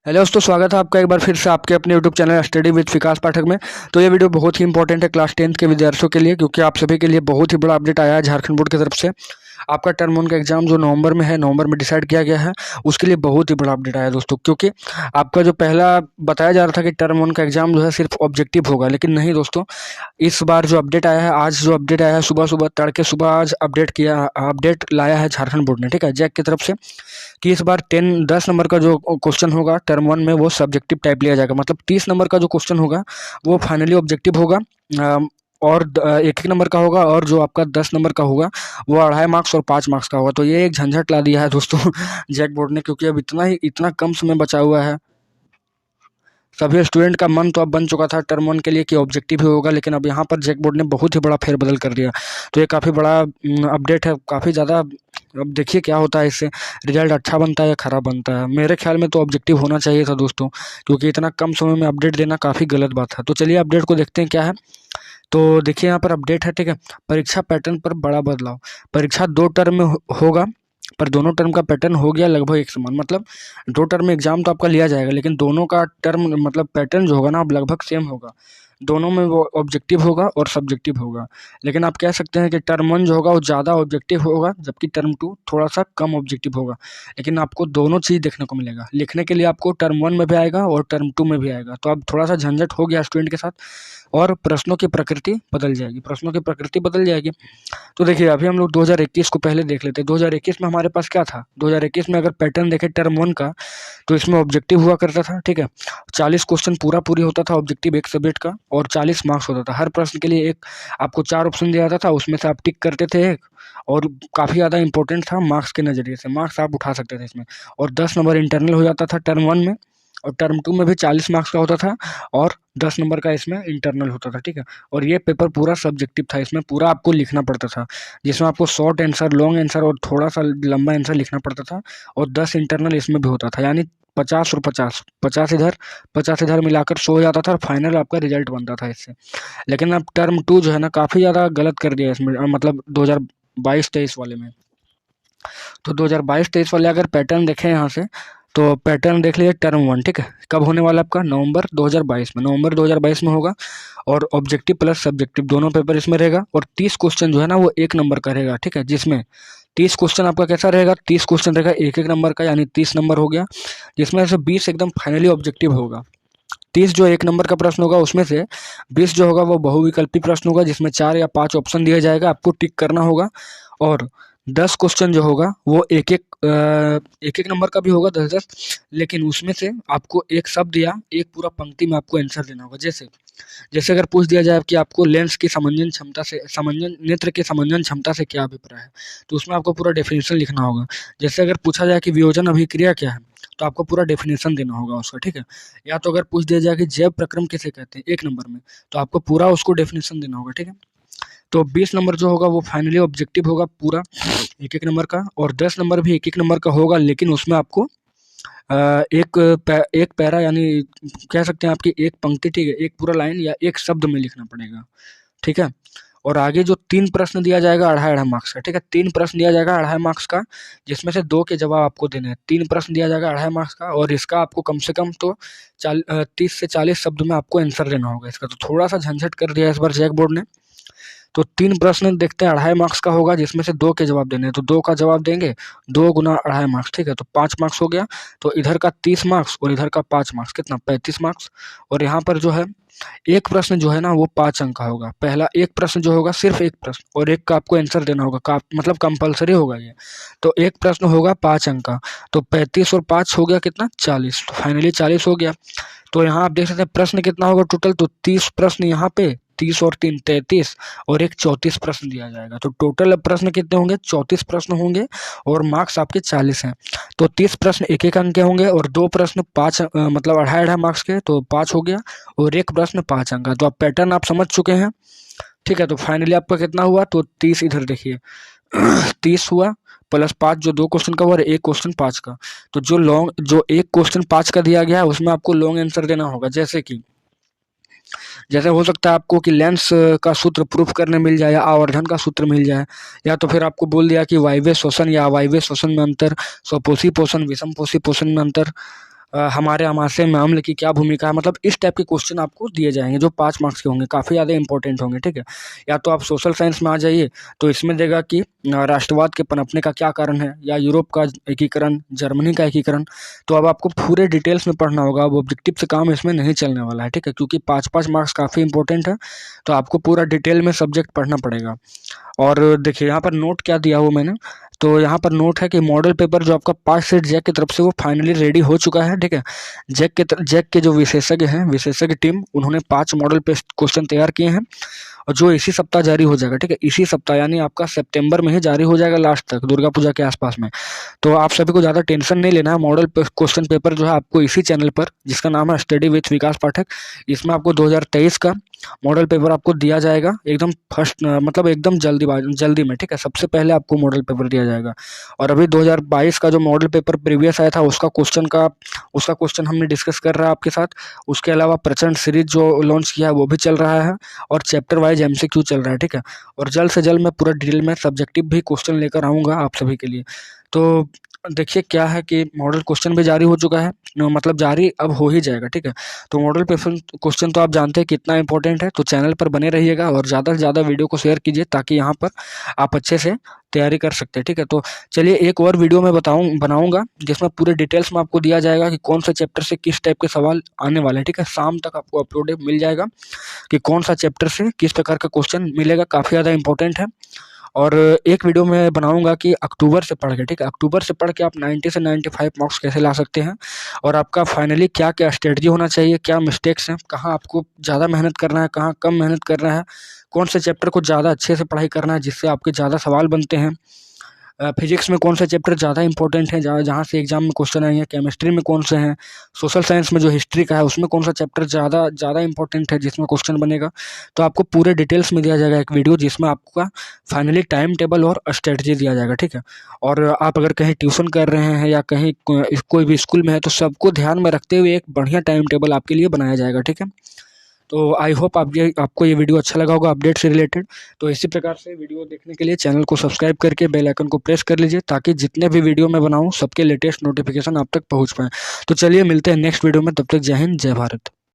Hello दोस्तों, स्वागत है आपका एक बार फिर से आपके अपने यूट्यूब चैनल स्टडी विद विकास पाठक में। तो ये वीडियो बहुत ही इंपॉर्टेंट है क्लास 10th के विद्यार्थियों के लिए, क्योंकि आप सभी के लिए बहुत ही बड़ा अपडेट आया है झारखंड बोर्ड की तरफ से। आपका टर्म 1 का एग्जाम जो नवंबर में है, नवंबर में डिसाइड किया गया है, उसके लिए बहुत ही बड़ा अपडेट आया है दोस्तों। क्योंकि आपका जो पहला बताया जा रहा था कि टर्म 1 का एग्जाम जो है सिर्फ ऑब्जेक्टिव होगा, लेकिन नहीं दोस्तों। इस बार जो अपडेट आया है, आज जो अपडेट आया है, सुबह सुबह तड़के सुबह आज अपडेट लाया है झारखंड बोर्ड ने, ठीक है, जैक की तरफ से, कि इस बार 10 नंबर का जो क्वेश्चन होगा टर्म 1 में वो सब्जेक्टिव टाइप लिया जाएगा। मतलब 30 नंबर का जो क्वेश्चन होगा वो फाइनली ऑब्जेक्टिव होगा। और एक एक नंबर का होगा, और जो आपका 10 नंबर का होगा वो 2.5 मार्क्स और 5 मार्क्स का होगा। तो ये एक झंझट ला दिया है दोस्तों जैक बोर्ड ने, क्योंकि अब इतना कम समय बचा हुआ है। सभी स्टूडेंट का मन तो अब बन चुका था टर्म 1 के लिए कि ऑब्जेक्टिव ही होगा, लेकिन अब यहाँ पर जैक बोर्ड ने बहुत ही बड़ा फेरबदल कर दिया। तो ये काफ़ी बड़ा अपडेट है, काफ़ी ज़्यादा। अब देखिए क्या होता है इससे, रिजल्ट अच्छा बनता है या खराब बनता है। मेरे ख्याल में तो ऑब्जेक्टिव होना चाहिए था दोस्तों, क्योंकि इतना कम समय में अपडेट देना काफ़ी गलत बात है। तो चलिए अपडेट को देखते हैं क्या है। तो देखिए यहाँ पर अपडेट है, ठीक है। परीक्षा पैटर्न पर बड़ा बदलाव। परीक्षा 2 टर्म में होगा, पर दोनों टर्म का पैटर्न हो गया लगभग एक समान। मतलब 2 टर्म में एग्जाम तो आपका लिया जाएगा, लेकिन दोनों का टर्म मतलब पैटर्न जो होगा ना अब लगभग सेम होगा। दोनों में वो ऑब्जेक्टिव होगा और सब्जेक्टिव होगा। लेकिन आप कह सकते हैं कि टर्म 1 जो होगा वो ज़्यादा ऑब्जेक्टिव होगा, जबकि टर्म 2 थोड़ा सा कम ऑब्जेक्टिव होगा। लेकिन आपको दोनों चीज़ देखने को मिलेगा। लिखने के लिए आपको टर्म 1 में भी आएगा और टर्म 2 में भी आएगा। तो अब थोड़ा सा झंझट हो गया स्टूडेंट के साथ, और प्रश्नों की प्रकृति बदल जाएगी। तो देखिए अभी हम लोग 2021 को पहले देख लेते हैं। 2021 में हमारे पास क्या था? 2021 में अगर पैटर्न देखें टर्म 1 का, तो इसमें ऑब्जेक्टिव हुआ करता था, ठीक है। 40 क्वेश्चन पूरी होता था ऑब्जेक्टिव एक सब्जेक्ट का, और 40 मार्क्स होता था। हर प्रश्न के लिए एक आपको 4 ऑप्शन दिया जाता था, उसमें से आप टिक करते थे एक, और काफ़ी ज़्यादा इंपॉर्टेंट था मार्क्स के नज़रिए से। मार्क्स आप उठा सकते थे इसमें, और 10 नंबर इंटरनल हो जाता था टर्म 1 में, और टर्म 2 में भी 40 मार्क्स का होता था, और 10 नंबर का इसमें इंटरनल होता था, ठीक है। और ये पेपर पूरा सब्जेक्टिव था, इसमें पूरा आपको लिखना पड़ता था, जिसमें आपको शॉर्ट आंसर, लॉन्ग आंसर और थोड़ा सा लंबा आंसर लिखना पड़ता था, और 10 इंटरनल इसमें भी होता था। यानी 50 और 50, 50 इधर मिलाकर 100 हो जाता था, और फाइनल आपका रिजल्ट बनता था इससे। लेकिन अब टर्म 2 जो है ना काफ़ी ज़्यादा गलत कर दिया इसमें, मतलब 2022-23 वाले में। तो 2022-23 वाले अगर पैटर्न देखें यहाँ से, तो पैटर्न देख लीजिए टर्म 1, ठीक है। कब होने वाला आपका? नवंबर 2022 में, नवंबर 2022 में होगा। और ऑब्जेक्टिव प्लस सब्जेक्टिव दोनों पेपर इसमें रहेगा, और 30 क्वेश्चन जो है ना वो 1 नंबर का रहेगा, ठीक है। जिसमें 30 क्वेश्चन आपका कैसा रहेगा? 30 क्वेश्चन रहेगा एक नंबर का, यानी 30 नंबर हो गया। जिसमें से 20 एकदम फाइनली ऑब्जेक्टिव होगा। 30 जो 1 नंबर का प्रश्न होगा, उसमें से 20 जो होगा वो बहुविकल्पी प्रश्न होगा, जिसमें 4 या 5 ऑप्शन दिया जाएगा, आपको टिक करना होगा। और 10 क्वेश्चन जो होगा वो एक नंबर का भी होगा, 10-10। लेकिन उसमें से आपको एक शब्द या एक पूरा पंक्ति में आपको आंसर देना होगा। जैसे जैसे अगर पूछ दिया जाए कि आपको लेंस की नेत्र के समंजन क्षमता से क्या अभिप्राय है, तो उसमें आपको पूरा डेफिनेशन लिखना होगा। जैसे अगर पूछा जाए कि वियोजन अभिक्रिया क्या है, तो आपको पूरा डेफिनेशन देना होगा उसका, ठीक है। या तो अगर पूछ दिया जाए कि जैव प्रक्रम किसे कहते हैं 1 नंबर में, तो आपको पूरा उसको डेफिनेशन देना होगा, ठीक है। तो 20 नंबर जो होगा वो फाइनली ऑब्जेक्टिव होगा पूरा एक नंबर का, और 10 नंबर भी एक नंबर का होगा। लेकिन उसमें आपको एक पैरा, यानी कह सकते हैं आपकी एक पंक्ति, ठीक है, एक पूरा लाइन या एक शब्द में लिखना पड़ेगा, ठीक है। और आगे जो 3 प्रश्न दिया जाएगा 2.5 मार्क्स का, ठीक है। 3 प्रश्न दिया जाएगा 2.5 मार्क्स का, जिसमें से 2 के जवाब आपको देने हैं। 3 प्रश्न दिया जाएगा 2.5 मार्क्स का, और इसका आपको कम से कम तो 30 से 40 शब्द में आपको आंसर देना होगा इसका। तो थोड़ा सा झंझट कर दिया इस बार जैक बोर्ड ने। तो 3 प्रश्न देखते हैं 2.5 मार्क्स का होगा, जिसमें से 2 के जवाब देने हैं। तो 2 का जवाब देंगे, 2 गुना 2.5 मार्क्स, ठीक है, तो 5 मार्क्स हो गया। तो इधर का 30 मार्क्स और इधर का 5 मार्क्स, कितना? 35 मार्क्स। और यहाँ पर जो है एक प्रश्न जो है ना वो 5 अंक का होगा। पहला एक प्रश्न जो होगा सिर्फ एक प्रश्न, और एक का आपको आंसर देना होगा, मतलब कंपलसरी होगा ये। तो एक प्रश्न होगा 5 अंक का, तो 35 और 5 हो गया कितना? 40। तो फाइनली 40 हो गया। तो यहाँ आप देख सकते हैं प्रश्न कितना होगा टोटल, तो 30 प्रश्न यहाँ पे, 30 और 3 33, और एक 34 प्रश्न दिया जाएगा। तो टोटल प्रश्न कितने होंगे? 34 प्रश्न होंगे, और मार्क्स आपके 40 हैं। तो 30 प्रश्न एक अंक के होंगे, और 2 प्रश्न 5 मतलब 2.5 मार्क्स के, तो 5 हो गया, और एक प्रश्न 5 अंक का। तो आप पैटर्न आप समझ चुके हैं, ठीक है। तो फाइनली आपका कितना हुआ? तो 30 इधर देखिए 30 हुआ, प्लस 5 जो 2 क्वेश्चन का हुआ, और एक क्वेश्चन 5 का। तो जो एक क्वेश्चन 5 का दिया गया है उसमें आपको लॉन्ग आंसर देना होगा। जैसे हो सकता है आपको कि लेंस का सूत्र प्रूफ करने मिल जाए, या आवर्धन का सूत्र मिल जाए, या तो फिर आपको बोल दिया कि वायवीय श्वसन या अवायवीय श्वसन में अंतर, स्वपोषी पोषण विषम पोषी पोषण में अंतर, हमारे आमाशय में अम्ल की क्या भूमिका है, मतलब इस टाइप के क्वेश्चन आपको दिए जाएंगे जो 5 मार्क्स के होंगे, काफ़ी ज़्यादा इंपॉर्टेंट होंगे, ठीक है। या तो आप सोशल साइंस में आ जाइए, तो इसमें देगा कि राष्ट्रवाद के पनपने का क्या कारण है, या यूरोप का एकीकरण, जर्मनी का एकीकरण। तो अब आपको पूरे डिटेल्स में पढ़ना होगा, अब ऑब्जेक्टिव से काम इसमें नहीं चलने वाला है, ठीक है, क्योंकि 5-5 मार्क्स काफ़ी इंपॉर्टेंट है। तो आपको पूरा डिटेल में सब्जेक्ट पढ़ना पड़ेगा। और देखिए यहाँ पर नोट क्या दिया हुआ मैंने, तो यहाँ पर नोट है कि मॉडल पेपर जो आपका पास सेट जैक की तरफ से वो फाइनली रेडी हो चुका है, ठीक है। जैक के जो विशेषज्ञ हैं, विशेषज्ञ टीम, उन्होंने 5 मॉडल पे क्वेश्चन तैयार किए हैं, और जो इसी सप्ताह जारी हो जाएगा, ठीक है। इसी सप्ताह यानी आपका सितंबर में ही जारी हो जाएगा, लास्ट तक, दुर्गा पूजा के आसपास में। तो आप सभी को ज़्यादा टेंशन नहीं लेना है। मॉडल क्वेश्चन पेपर जो है आपको इसी चैनल पर, जिसका नाम है स्टडी विथ विकास पाठक, इसमें आपको 2023 का मॉडल पेपर आपको दिया जाएगा एकदम फर्स्ट, मतलब एकदम जल्दी में, ठीक है। सबसे पहले आपको मॉडल पेपर दिया जाएगा। और अभी 2022 का जो मॉडल पेपर प्रीवियस आया था, उसका क्वेश्चन हमने डिस्कस कर रहा है आपके साथ। उसके अलावा प्रचंड सीरीज जो लॉन्च किया है वो भी चल रहा है, और चैप्टर वाइज MCQ चल रहा है, ठीक है। और जल्द से जल्द मैं पूरा डिटेल में सब्जेक्टिव भी क्वेश्चन लेकर आऊँगा आप सभी के लिए। तो देखिए क्या है कि मॉडल क्वेश्चन भी जारी हो चुका है, मतलब जारी अब हो ही जाएगा, ठीक है। तो मॉडल पेपर क्वेश्चन तो आप जानते हैं कितना इंपॉर्टेंट है, तो चैनल पर बने रहिएगा और ज़्यादा से ज़्यादा वीडियो को शेयर कीजिए, ताकि यहाँ पर आप अच्छे से तैयारी कर सकते हैं, ठीक है। तो चलिए एक और वीडियो मैं बनाऊंगा, जिसमें पूरे डिटेल्स में आपको दिया जाएगा कि कौन सा चैप्टर से किस टाइप के सवाल आने वाले हैं, ठीक है। शाम तक आपको अपलोड मिल जाएगा कि कौन सा चैप्टर से किस प्रकार का क्वेश्चन मिलेगा, काफ़ी ज़्यादा इंपॉर्टेंट है। और एक वीडियो में बनाऊंगा कि अक्टूबर से पढ़ के, ठीक है, अक्टूबर से पढ़ के आप 90 से 95 मार्क्स कैसे ला सकते हैं, और आपका फाइनली क्या क्या स्ट्रेटजी होना चाहिए, क्या मिस्टेक्स हैं, कहाँ आपको ज़्यादा मेहनत करना है, कहाँ कम मेहनत करना है, कौन से चैप्टर को ज़्यादा अच्छे से पढ़ाई करना है जिससे आपके ज़्यादा सवाल बनते हैं, फिजिक्स में कौन सा चैप्टर ज़्यादा इंपॉर्टेंट है, जहाँ से एग्जाम में क्वेश्चन आएंगे, केमिस्ट्री में कौन से हैं, सोशल साइंस में जो हिस्ट्री का है उसमें कौन सा चैप्टर ज़्यादा इंपॉर्टेंट है जिसमें क्वेश्चन बनेगा। तो आपको पूरे डिटेल्स में दिया जाएगा एक वीडियो, जिसमें आपका फाइनली टाइम टेबल और स्ट्रेटजी दिया जाएगा, ठीक है। और आप अगर कहीं ट्यूशन कर रहे हैं या कहीं कोई भी स्कूल में है, तो सबको ध्यान में रखते हुए एक बढ़िया टाइम टेबल आपके लिए बनाया जाएगा, ठीक है। तो आई होप आपको ये वीडियो अच्छा लगा होगा अपडेट से रिलेटेड। तो इसी प्रकार से वीडियो देखने के लिए चैनल को सब्सक्राइब करके बेल आइकन को प्रेस कर लीजिए, ताकि जितने भी वीडियो मैं बनाऊं सबके लेटेस्ट नोटिफिकेशन आप तक पहुंच पाए। तो चलिए मिलते हैं नेक्स्ट वीडियो में, तब तक जय हिंद, जय भारत।